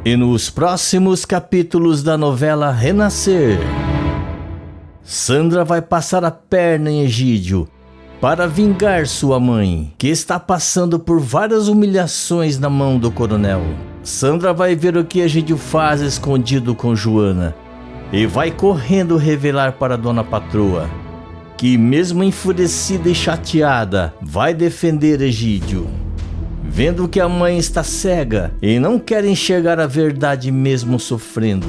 E nos próximos capítulos da novela Renascer, Sandra vai passar a perna em Egídio para vingar sua mãe, que está passando por várias humilhações na mão do coronel. Sandra vai ver o que Egídio faz escondido com Joana e vai correndo revelar para Dona Patroa, que mesmo enfurecida e chateada, vai defender Egídio. Vendo que a mãe está cega e não quer enxergar a verdade mesmo sofrendo,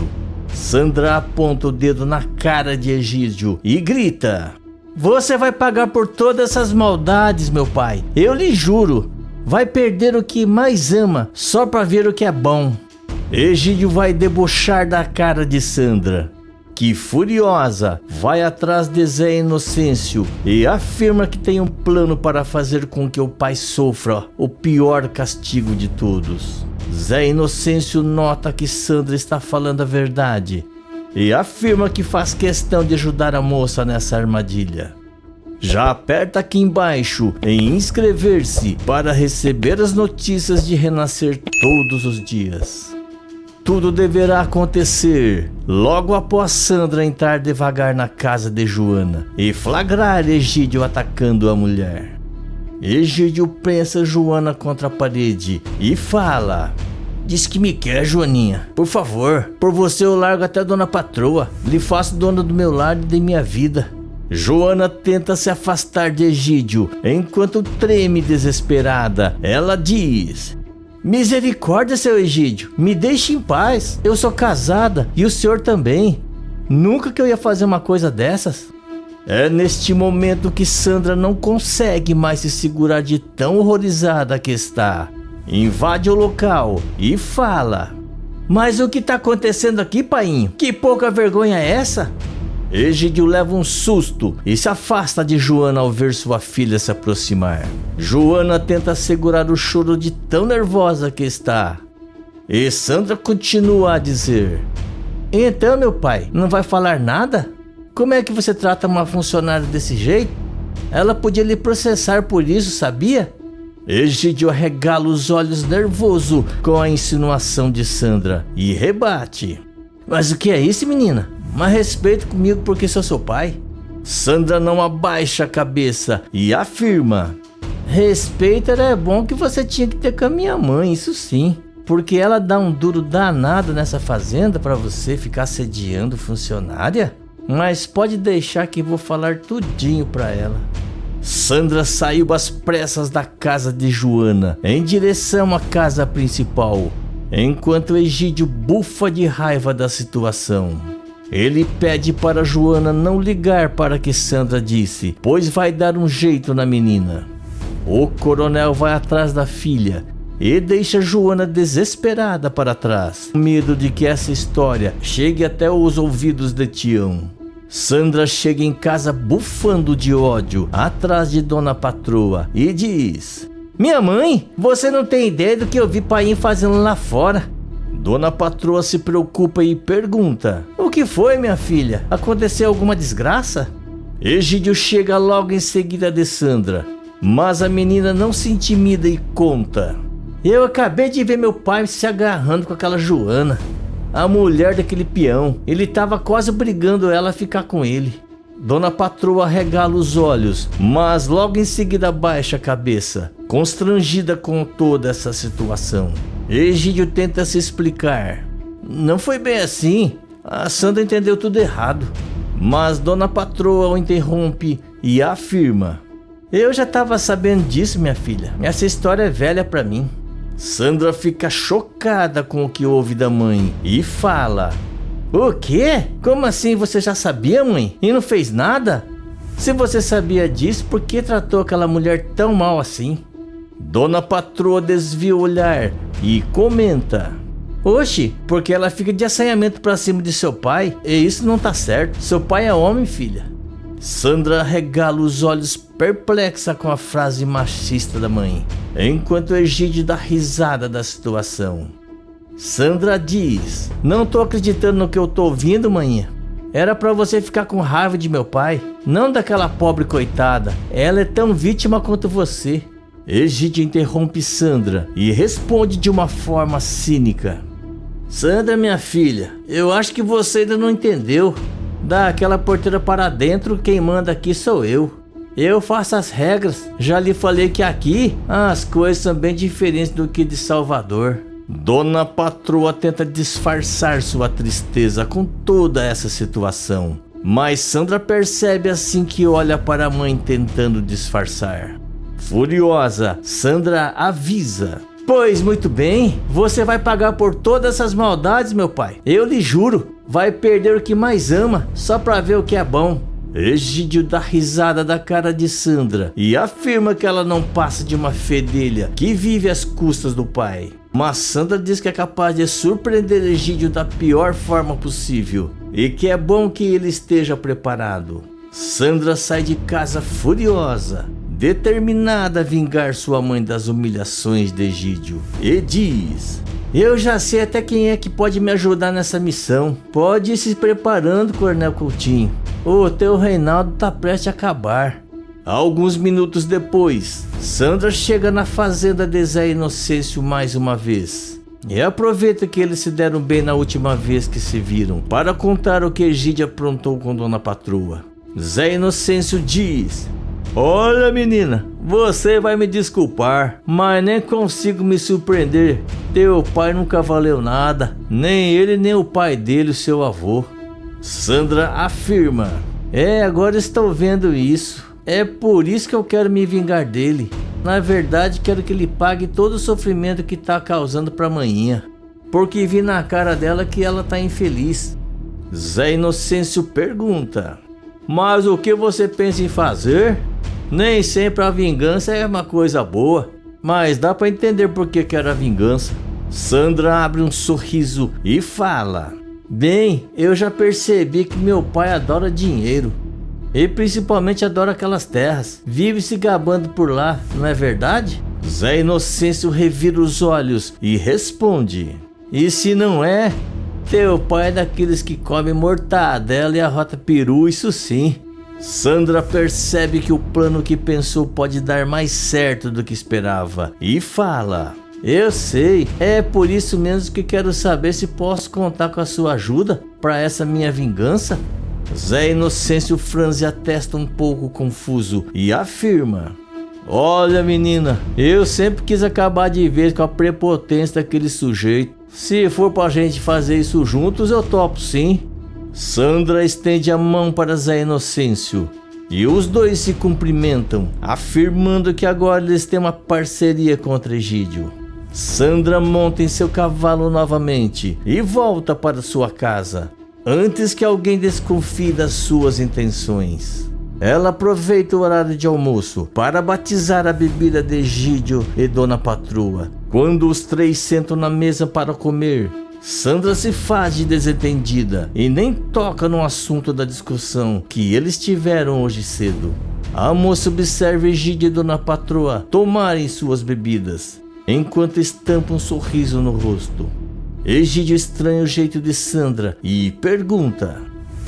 Sandra aponta o dedo na cara de Egídio e grita: "Você vai pagar por todas essas maldades, meu pai. Eu lhe juro. Vai perder o que mais ama só para ver o que é bom." Egídio vai debochar da cara de Sandra, que furiosa vai atrás de Zé Inocêncio e afirma que tem um plano para fazer com que o pai sofra o pior castigo de todos. Zé Inocêncio nota que Sandra está falando a verdade e afirma que faz questão de ajudar a moça nessa armadilha. Já aperta aqui embaixo em inscrever-se para receber as notícias de Renascer todos os dias. Tudo deverá acontecer logo após Sandra entrar devagar na casa de Joana e flagrar Egídio atacando a mulher. Egídio prensa Joana contra a parede e fala: "Diz que me quer, Joaninha. Por favor, por você eu largo até a Dona Patroa. Lhe faço dona do meu lar e de minha vida." Joana tenta se afastar de Egídio enquanto treme desesperada. Ela diz: "Misericórdia, seu Egídio, me deixe em paz. Eu sou casada e o senhor também. Nunca que eu ia fazer uma coisa dessas." É neste momento que Sandra não consegue mais se segurar de tão horrorizada que está. Invade o local e fala: "Mas o que está acontecendo aqui, painho? Que pouca vergonha é essa?" Egídio leva um susto e se afasta de Joana ao ver sua filha se aproximar. Joana tenta segurar o choro de tão nervosa que está. E Sandra continua a dizer: "Então, meu pai, não vai falar nada? Como é que você trata uma funcionária desse jeito? Ela podia lhe processar por isso, sabia?" Egídio arregala os olhos nervoso com a insinuação de Sandra e rebate: "Mas o que é isso, menina? Mas respeito comigo porque sou seu pai." Sandra não abaixa a cabeça e afirma: "Respeito era bom que você tinha que ter com a minha mãe, isso sim. Porque ela dá um duro danado nessa fazenda para você ficar assediando funcionária? Mas pode deixar que vou falar tudinho para ela." Sandra saiu às pressas da casa de Joana em direção à casa principal, enquanto Egídio bufa de raiva da situação. Ele pede para Joana não ligar para o que Sandra disse, pois vai dar um jeito na menina. O coronel vai atrás da filha e deixa Joana desesperada para trás, com medo de que essa história chegue até os ouvidos de Tião. Sandra chega em casa bufando de ódio atrás de Dona Patroa e diz: "Minha mãe, você não tem ideia do que eu vi painho fazendo lá fora." Dona Patroa se preocupa e pergunta: "O que foi, minha filha? Aconteceu alguma desgraça?" Egídio chega logo em seguida de Sandra, mas a menina não se intimida e conta: "Eu acabei de ver meu pai se agarrando com aquela Joana, a mulher daquele peão. Ele estava quase obrigando ela a ficar com ele." Dona Patroa regala os olhos, mas logo em seguida baixa a cabeça, constrangida com toda essa situação. Egídio tenta se explicar: "Não foi bem assim. A Sandra entendeu tudo errado." Mas Dona Patroa o interrompe e afirma: "Eu já estava sabendo disso, minha filha. Essa história é velha para mim." Sandra fica chocada com o que ouve da mãe e fala: "O quê? Como assim você já sabia, mãe? E não fez nada? Se você sabia disso, por que tratou aquela mulher tão mal assim?" Dona Patroa desvia o olhar e comenta: "Oxe, porque ela fica de assanhamento pra cima de seu pai, e isso não tá certo. Seu pai é homem, filha." Sandra regala os olhos perplexa com a frase machista da mãe, enquanto Egídio dá risada da situação. Sandra diz: "Não tô acreditando no que eu tô ouvindo, mãe. Era pra você ficar com raiva de meu pai, não daquela pobre coitada. Ela é tão vítima quanto você." Egídio interrompe Sandra e responde de uma forma cínica: Sandra, minha filha, eu acho que você ainda não entendeu. Daquela porteira para dentro, quem manda aqui sou eu. Eu faço as regras. Já lhe falei que aqui as coisas são bem diferentes do que de Salvador. Dona Patroa tenta disfarçar sua tristeza com toda essa situação, mas Sandra percebe assim que olha para a mãe tentando disfarçar. Furiosa, Sandra avisa: pois muito bem, você vai pagar por todas essas maldades, meu pai. Eu lhe juro, vai perder o que mais ama só para ver o que é bom. Egídio dá risada da cara de Sandra e afirma que ela não passa de uma fedelha que vive às custas do pai. Mas Sandra diz que é capaz de surpreender Egídio da pior forma possível e que é bom que ele esteja preparado. Sandra sai de casa furiosa, determinada a vingar sua mãe das humilhações de Egídio, e diz: eu já sei até quem é que pode me ajudar nessa missão. Pode ir se preparando, Coronel Coutinho. O teu Reinaldo tá prestes a acabar. Alguns minutos depois, Sandra chega na fazenda de Zé Inocêncio mais uma vez. E aproveita que eles se deram bem na última vez que se viram para contar o que Egídio aprontou com Dona Patroa. Zé Inocêncio diz: olha, menina, você vai me desculpar, mas nem consigo me surpreender. Teu pai nunca valeu nada, nem ele nem o pai dele, o seu avô. Sandra afirma: agora estou vendo isso. É por isso que eu quero me vingar dele. Na verdade, quero que ele pague todo o sofrimento que tá causando pra manhinha, porque vi na cara dela que ela tá infeliz. Zé Inocêncio pergunta: mas o que você pensa em fazer? Nem sempre a vingança é uma coisa boa, mas dá pra entender por que quero a vingança. Sandra abre um sorriso e fala: bem, eu já percebi que meu pai adora dinheiro. E principalmente adora aquelas terras. Vive se gabando por lá, não é verdade? Zé Inocêncio revira os olhos e responde: e se não é? Teu pai é daqueles que come mortadela e arrota peru, isso sim. Sandra percebe que o plano que pensou pode dar mais certo do que esperava e fala: eu sei, é por isso mesmo que quero saber se posso contar com a sua ajuda para essa minha vingança. Zé Inocêncio franze a testa um pouco confuso e afirma: olha, menina, eu sempre quis acabar de vez com a prepotência daquele sujeito. Se for pra gente fazer isso juntos, eu topo sim. Sandra estende a mão para Zé Inocêncio e os dois se cumprimentam, afirmando que agora eles têm uma parceria contra Egídio. Sandra monta em seu cavalo novamente e volta para sua casa, antes que alguém desconfie das suas intenções. Ela aproveita o horário de almoço para batizar a bebida de Egídio e Dona Patroa. Quando os três sentam na mesa para comer, Sandra se faz de desentendida e nem toca no assunto da discussão que eles tiveram hoje cedo. A moça observa Egídio e Dona Patroa tomarem suas bebidas, enquanto estampa um sorriso no rosto. Egídio estranha o jeito de Sandra e pergunta: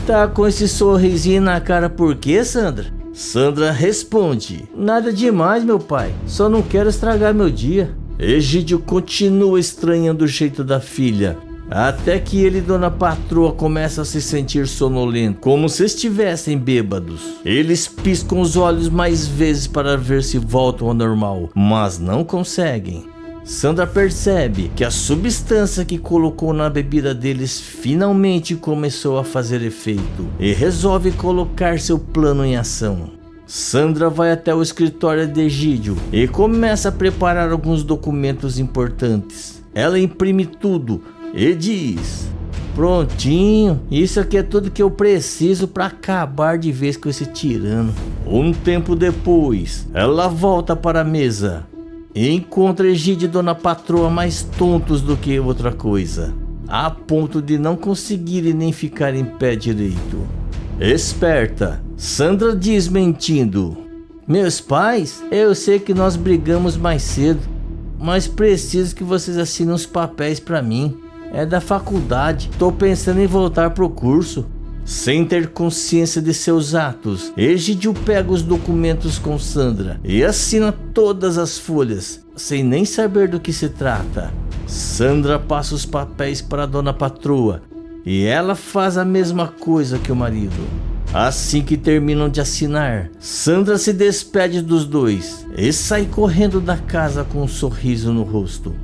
tá com esse sorrisinho na cara por quê, Sandra? Sandra responde: nada demais, meu pai, só não quero estragar meu dia. Egídio continua estranhando o jeito da filha, até que ele e Dona Patroa começam a se sentir sonolentos, como se estivessem bêbados. Eles piscam os olhos mais vezes para ver se voltam ao normal, mas não conseguem. Sandra percebe que a substância que colocou na bebida deles finalmente começou a fazer efeito e resolve colocar seu plano em ação. Sandra vai até o escritório de Egídio e começa a preparar alguns documentos importantes. Ela imprime tudo e diz: prontinho, isso aqui é tudo que eu preciso para acabar de vez com esse tirano. Um tempo depois, ela volta para a mesa e encontra Egídio e Dona Patroa mais tontos do que outra coisa, a ponto de não conseguirem nem ficar em pé direito. Esperta, Sandra diz mentindo: meus pais, eu sei que nós brigamos mais cedo, mas preciso que vocês assinem os papéis para mim. É da faculdade, tô pensando em voltar pro curso. Sem ter consciência de seus atos, Egídio pega os documentos com Sandra e assina todas as folhas, sem nem saber do que se trata. Sandra passa os papéis para a dona patroa e ela faz a mesma coisa que o marido. Assim que terminam de assinar, Sandra se despede dos dois e sai correndo da casa com um sorriso no rosto.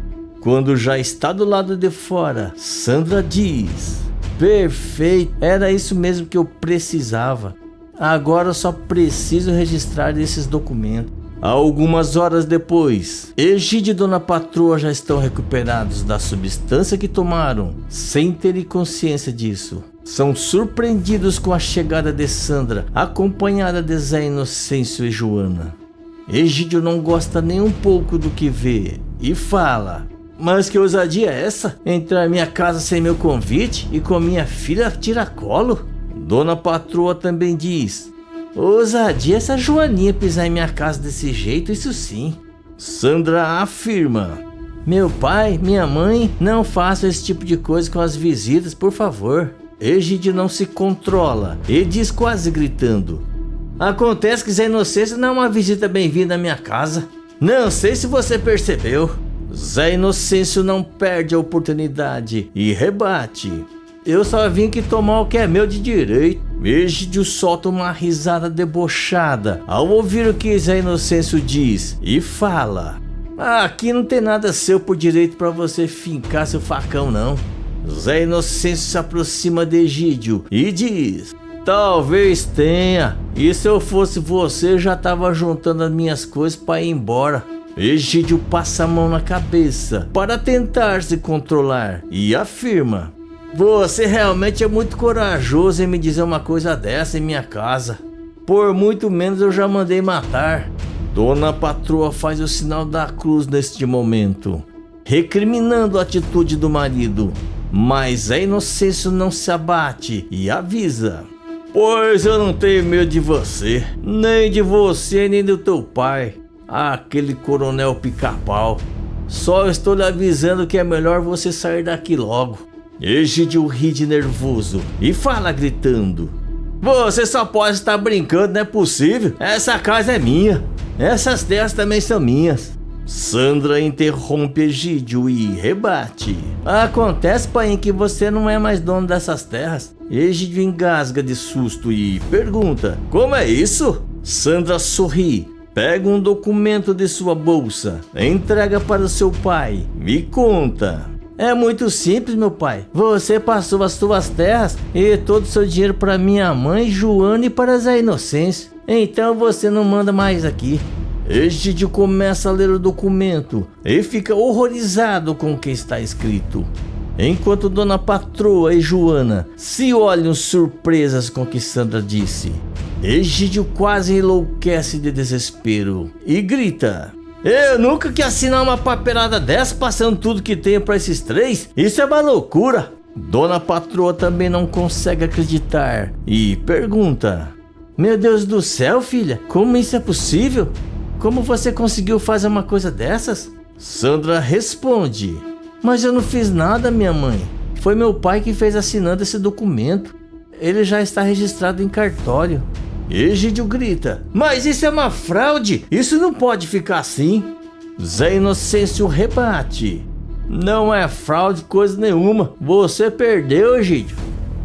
Quando já está do lado de fora, Sandra diz: perfeito, era isso mesmo que eu precisava. Agora só preciso registrar esses documentos. Algumas horas depois, Egídio e dona patroa já estão recuperados da substância que tomaram, sem terem consciência disso. São surpreendidos com a chegada de Sandra, acompanhada de Zé Inocêncio e Joana. Egídio não gosta nem um pouco do que vê e fala: mas que ousadia é essa? Entrar em minha casa sem meu convite e com minha filha a tiracolo? Dona patroa também diz: ousadia essa Joaninha pisar em minha casa desse jeito, isso sim. Sandra afirma: meu pai, minha mãe, não façam esse tipo de coisa com as visitas, por favor. Egídio não se controla e diz quase gritando: acontece que Zé Inocêncio não é uma visita bem-vinda à minha casa. Não sei se você percebeu. Zé Inocêncio não perde a oportunidade e rebate: eu só vim aqui tomar o que é meu de direito. Egídio solta uma risada debochada ao ouvir o que Zé Inocêncio diz e fala: aqui não tem nada seu por direito para você fincar seu facão não. Zé Inocêncio se aproxima de Egídio e diz: talvez tenha, e se eu fosse você já tava juntando as minhas coisas para ir embora. Egídio passa a mão na cabeça para tentar se controlar e afirma: você realmente é muito corajoso em me dizer uma coisa dessa em minha casa. Por muito menos eu já mandei matar. Dona patroa faz o sinal da cruz neste momento, recriminando a atitude do marido. Mas a Inocêncio não se abate e avisa: pois eu não tenho medo de você, nem de você, nem do teu pai, aquele coronel pica-pau. Só estou lhe avisando que é melhor você sair daqui logo. Egídio ri de nervoso e fala gritando: você só pode estar brincando, não é possível. Essa casa é minha, essas terras também são minhas. Sandra interrompe Egídio e rebate: acontece, pai, que você não é mais dono dessas terras. Egídio engasga de susto e pergunta: como é isso? Sandra sorri, pega um documento de sua bolsa, entrega para o seu pai e conta: é muito simples, meu pai. Você passou as suas terras e todo o seu dinheiro para minha mãe, Joana, e para Zé Inocêncio. Então você não manda mais aqui. Egídio começa a ler o documento e fica horrorizado com o que está escrito, enquanto dona patroa e Joana se olham surpresas com o que Sandra disse. Egídio quase enlouquece de desespero e grita: eu nunca que assinar uma papelada dessa passando tudo que tenho para esses três. Isso é uma loucura. Dona patroa também não consegue acreditar e pergunta: meu Deus do céu, filha, como isso é possível? Como você conseguiu fazer uma coisa dessas? Sandra responde: mas eu não fiz nada, minha mãe. Foi meu pai que fez assinando esse documento. Ele já está registrado em cartório. Egídio grita: mas isso é uma fraude! Isso não pode ficar assim. Zé Inocêncio rebate: não é fraude coisa nenhuma. Você perdeu, Egídio.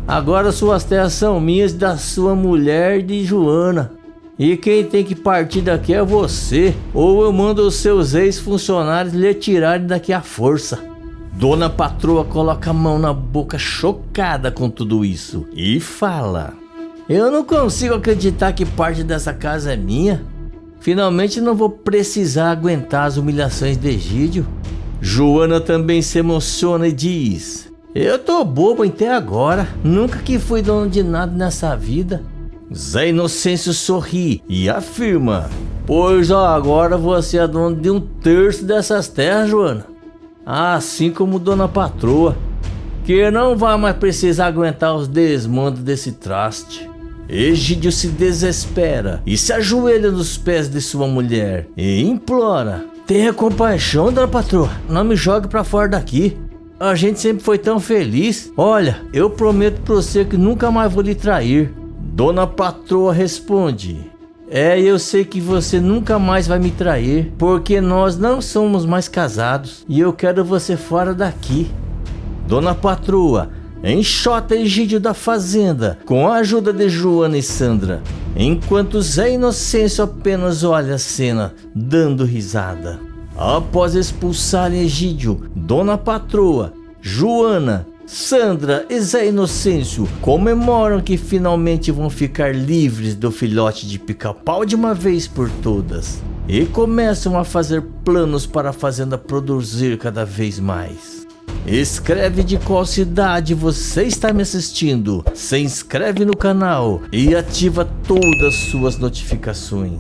Agora suas terras são minhas e da sua mulher e de Joana. E quem tem que partir daqui é você, ou eu mando os seus ex-funcionários lhe tirarem daqui à força. Dona patroa coloca a mão na boca, chocada com tudo isso, e fala: eu não consigo acreditar que parte dessa casa é minha. Finalmente não vou precisar aguentar as humilhações de Egídio. Joana também se emociona e diz: eu tô bobo até agora, nunca que fui dono de nada nessa vida. Zé Inocêncio sorri e afirma: pois agora você é dono de 1/3 dessas terras, Joana. Assim como dona patroa, que não vai mais precisar aguentar os desmandos desse traste. Egídio se desespera e se ajoelha nos pés de sua mulher e implora: tenha compaixão, dona patroa, não me jogue pra fora daqui. A gente sempre foi tão feliz. Olha, eu prometo pra você que nunca mais vou lhe trair. Dona patroa responde: Eu sei que você nunca mais vai me trair, porque nós não somos mais casados e eu quero você fora daqui. Dona Patroa enxota Egídio da fazenda com a ajuda de Joana e Sandra, enquanto Zé Inocêncio apenas olha a cena, dando risada. Após expulsarem Egídio, Dona Patroa, Joana, Sandra e Zé Inocêncio comemoram que finalmente vão ficar livres do filhote de pica-pau de uma vez por todas e começam a fazer planos para a fazenda produzir cada vez mais. Escreve de qual cidade você está me assistindo, se inscreve no canal e ativa todas as suas notificações.